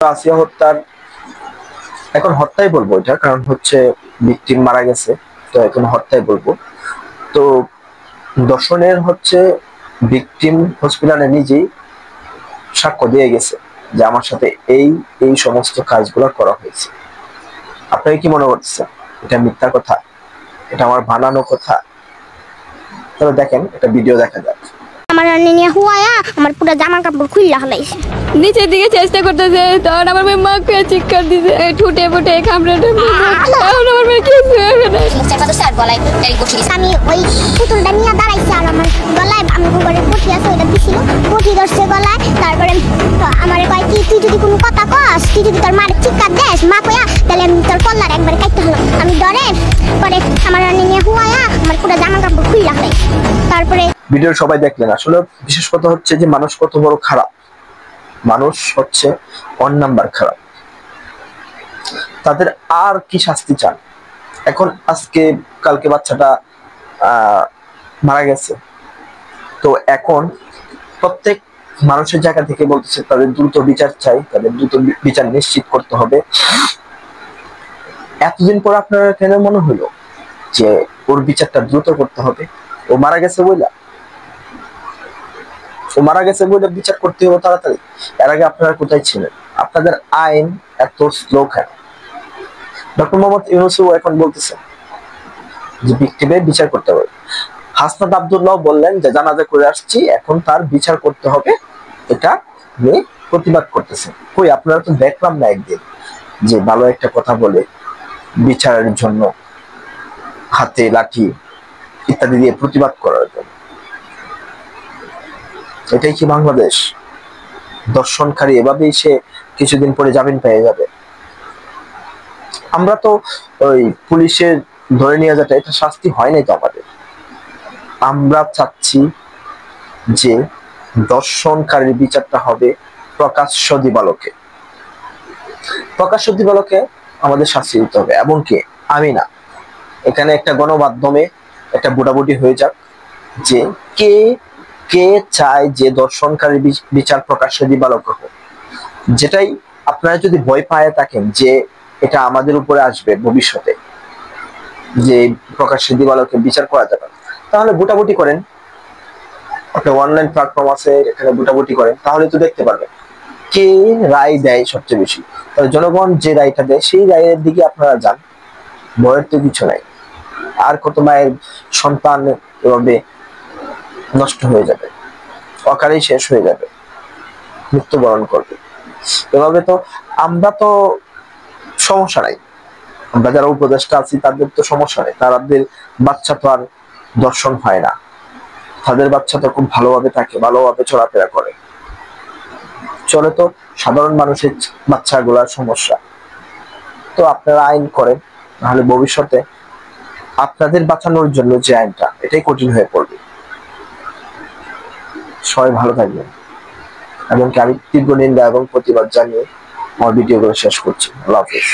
আসিয়া হত্যার এখন হত্যাই বলবো এটা, কারণ হচ্ছে ভিকটিম মারা গেছে, তো এখন হত্যাই বলবো। তো দর্শনের হচ্ছে ভিকটিম হসপিটালে নিজেই সাক্ষ্য দিয়ে গেছে যে আমার সাথে এই এই সমস্ত কাজগুলো করা হয়েছে। আপনাকে কি মনে করতেছেন এটা মিথ্যা কথা, এটা আমার বানানো কথা? তবে দেখেন একটা ভিডিও দেখা যাক। আমার নিয়ে হুয়ায়া আমার পুরো জামা কাপড় খুললা হলাইছে, নিচের দিকে চেষ্টা করতেছে, তখন আমার মেয়ে মাকে চিৎকার দিছে, ঠুটে ফুটে কামড়াতে। এখন আমার মেয়ে কিছু হবে না। আমি ওই পুতুলটা নিয়ে দাঁড়াইছি আর আমার গলায় আমি ঘরে পটি আছে ওইটা দিছিল, পটি ধরছে গলায়। তারপরে আমার কয় কি তুই যদি কোনো কথা কস, তুই যদি তোর মার চিৎকার দেস মা কয়া, তাহলে আমি তোর কল্লার একবার কাটতে হলো। আমি ডরে পরে আমার নিয়ে হুয়ায়া আমার পুরো জামা কাপড় খুললা হলাইছে। তারপরে ভিডিও সবাই দেখলেন। আসলে বিশেষ কথা হচ্ছে যে মানুষ কত বড় খারাপ, মানুষ হচ্ছে ওয়ান নাম্বার খারাপ। তাদের আর কি শাস্তি চান? এখন আজকে কালকে বাচ্চাটা মারা গেছে, তো এখন প্রত্যেক মানুষের জায়গা থেকে বলতেছে তাদের দ্রুত বিচার চাই, তাদের দ্রুত বিচার নিশ্চিত করতে হবে। এতদিন পর আপনার কেন মনে হলো যে ওর বিচারটা দ্রুত করতে হবে? ও মারা গেছে বলে বিচার করতে হবে তাড়াতাড়ি। এর আগে আপনারা কোথায় ছিলেন? আপনাদের আইন এত স্লো কেন? ডক্টর মোহাম্মদ ইউনূসও এখন বলতেছে যে ভিকটিমের বিচার করতে হবে। হাসনাত আব্দুল্লাহ বললেন যে জানাজা করে আসছি, এখন তার বিচার করতে হবে, এটা নিয়ে প্রতিবাদ করতেছে। কই আপনারা তো দেখলাম না একদিন যে ভালো একটা কথা বলে বিচারের জন্য হাতে লাঠি ইত্যাদি দিয়ে প্রতিবাদ করার জন্য। এটাই কি বাংলাদেশ? দর্শনকারী এভাবেই সে কিছুদিন পরে জামিন পেয়ে যাবে। আমরা তো ওই পুলিশের ধরে নিয়ে যাটা এটা শাস্তি হয় নাই তো আমাদের। আমরা চাচ্ছি যে দর্শনকারীর বিচারটা হবে প্রকাশ্য দিবালোকে। প্রকাশ্য দিবালোকে আমাদের শাস্তি দিতে হবে। এমনকি আমি না, এখানে একটা গণমাধ্যমে একটা বুটাবুটি হয়ে যাক যে কে কে চায় যে দর্শনকারীর বিচার প্রকাশ্য দিবালোকে হোক। যেটাই আপনারা যদি ভয় পায় থাকেন যে এটা আমাদের উপরে আসবে ভবিষ্যতে, যে প্রকাশ্যে দিবালোকে বিচার করা যাবে, তাহলে বুটাবুটি করেন। একটা অনলাইন প্ল্যাটফর্ম আছে, এখানে বুটাবুটি করেন, তাহলে তো দেখতে পারবেন কে রায় দেয় সবচেয়ে বেশি। তাহলে জনগণ যে রায়টা দেয় সেই রায়ের দিকে আপনারা যান। ভয়ের তো কিছু নাই। আর কত মায়ের সন্তান এভাবে নষ্ট হয়ে যাবে, অকালেই শেষ হয়ে যাবে, মৃত্যুবরণ করবে এভাবে। তো আমরা তো সমস্যা নাই, আমরা যারা উপদেষ্টা আছি তাদের তো সমস্যা নেই। তাদের বাচ্চা তো আর দর্শন হয় না, তাদের বাচ্চা তো খুব ভালোভাবে থাকে, ভালোভাবে চলাফেরা করে চলে। তো সাধারণ মানুষের বাচ্চাগুলার সমস্যা। তো আপনারা আইন করেন, নাহলে ভবিষ্যতে আপনাদের বাঁচানোর জন্য যে আইনটা, এটাই কঠিন হয়ে পড়বে। সবাই ভালো থাকবেন। এমনকি আমি তীব্র নিন্দা এবং প্রতিবাদ জানিয়ে আমার ভিডিওগুলো শেষ করছি। আল্লাহ হাফেজ।